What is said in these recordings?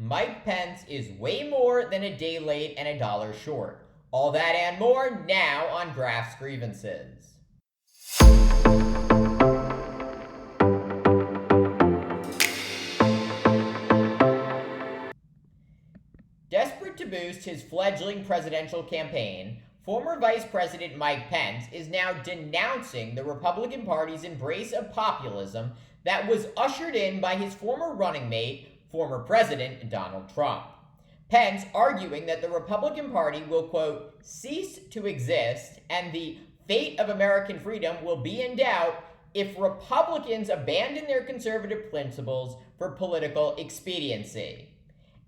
Mike Pence is way more than a day late and a dollar short. All that and more now on Graph's Grievances. Desperate to boost his fledgling presidential campaign, former Vice President Mike Pence is now denouncing the Republican Party's embrace of populism that was ushered in by his former running mate, former President Donald Trump. Pence arguing that the Republican Party will, quote, cease to exist and the fate of American freedom will be in doubt if Republicans abandon their conservative principles for political expediency.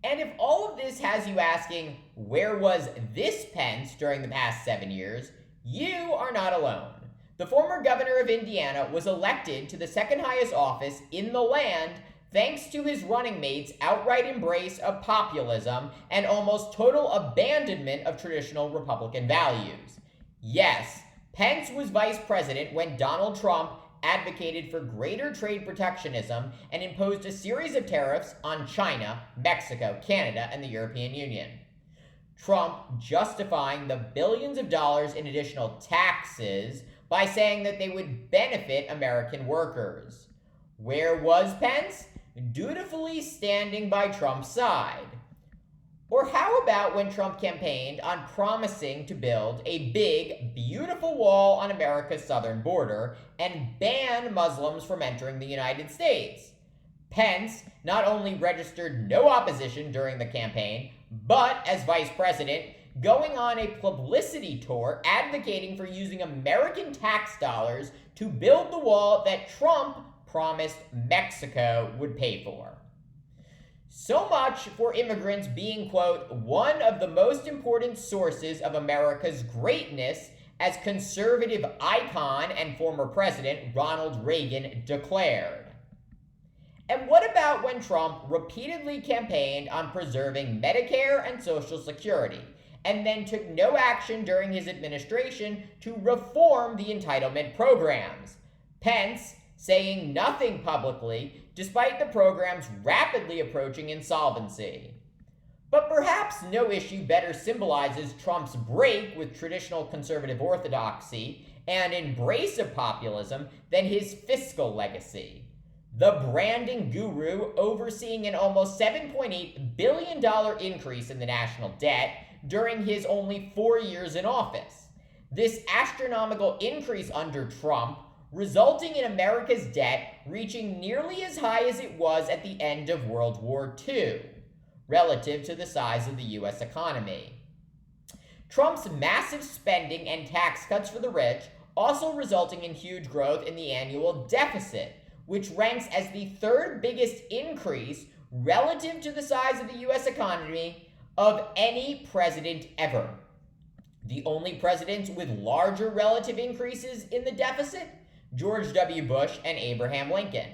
And if all of this has you asking, where was this Pence during the past 7 years, you are not alone. The former governor of Indiana was elected to the second highest office in the land thanks to his running mate's outright embrace of populism and almost total abandonment of traditional Republican values. Yes, Pence was vice president when Donald Trump advocated for greater trade protectionism and imposed a series of tariffs on China, Mexico, Canada, and the European Union. Trump justifying the billions of dollars in additional taxes by saying that they would benefit American workers. Where was Pence? Dutifully standing by Trump's side. Or how about when Trump campaigned on promising to build a big, beautiful wall on America's southern border and ban Muslims from entering the United States? Pence not only registered no opposition during the campaign, but as vice president, going on a publicity tour advocating for using American tax dollars to build the wall that Trump promised Mexico would pay for. So much for immigrants being, quote, one of the most important sources of America's greatness, as conservative icon and former president Ronald Reagan declared. And what about when Trump repeatedly campaigned on preserving Medicare and Social Security, and then took no action during his administration to reform the entitlement programs? Pence saying nothing publicly despite the programs rapidly approaching insolvency. But perhaps no issue better symbolizes Trump's break with traditional conservative orthodoxy and embrace of populism than his fiscal legacy. The branding guru overseeing an almost $7.8 billion increase in the national debt during his only 4 years in office. This astronomical increase under Trump resulting in America's debt reaching nearly as high as it was at the end of World War II, relative to the size of the US economy. Trump's massive spending and tax cuts for the rich also resulting in huge growth in the annual deficit, which ranks as the third biggest increase relative to the size of the US economy of any president ever. The only presidents with larger relative increases in the deficit? George W. Bush and Abraham Lincoln.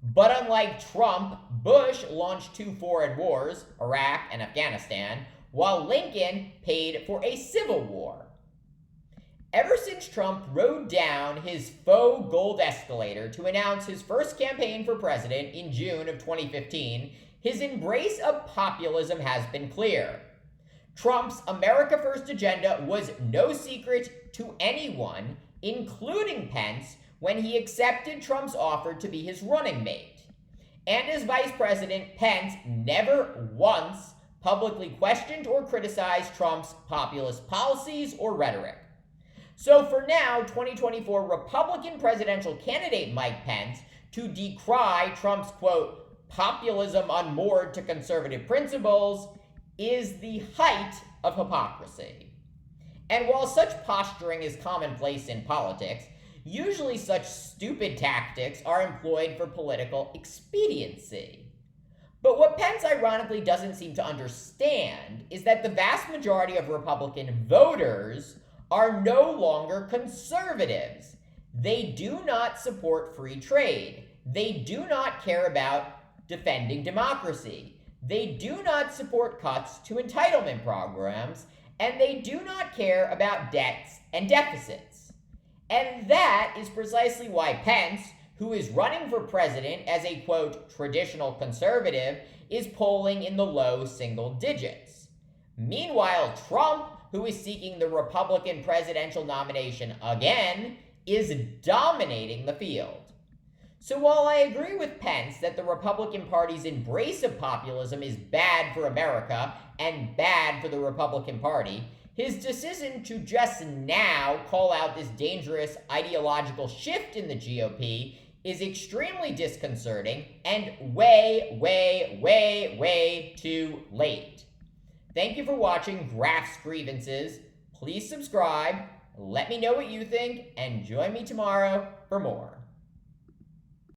But unlike Trump, Bush launched 2 foreign wars, Iraq and Afghanistan, while Lincoln paid for a civil war. Ever since Trump rode down his faux gold escalator to announce his first campaign for president in June of 2015, his embrace of populism has been clear. Trump's America First agenda was no secret to anyone, including Pence, when he accepted Trump's offer to be his running mate. And as vice president, Pence never once publicly questioned or criticized Trump's populist policies or rhetoric. So for now, 2024 Republican presidential candidate Mike Pence to decry Trump's, quote, populism unmoored to conservative principles is the height of hypocrisy. And while such posturing is commonplace in politics, usually such stupid tactics are employed for political expediency. But what Pence ironically doesn't seem to understand is that the vast majority of Republican voters are no longer conservatives. They do not support free trade. They do not care about defending democracy. They do not support cuts to entitlement programs, and they do not care about debts and deficits. And that is precisely why Pence, who is running for president as a, quote, traditional conservative, is polling in the low single digits. Meanwhile, Trump, who is seeking the Republican presidential nomination again, is dominating the field. So while I agree with Pence that the Republican Party's embrace of populism is bad for America and bad for the Republican Party, his decision to just now call out this dangerous ideological shift in the GOP is extremely disconcerting and way too late. Thank you for watching Graph's Grievances. Please subscribe, let me know what you think, and join me tomorrow for more.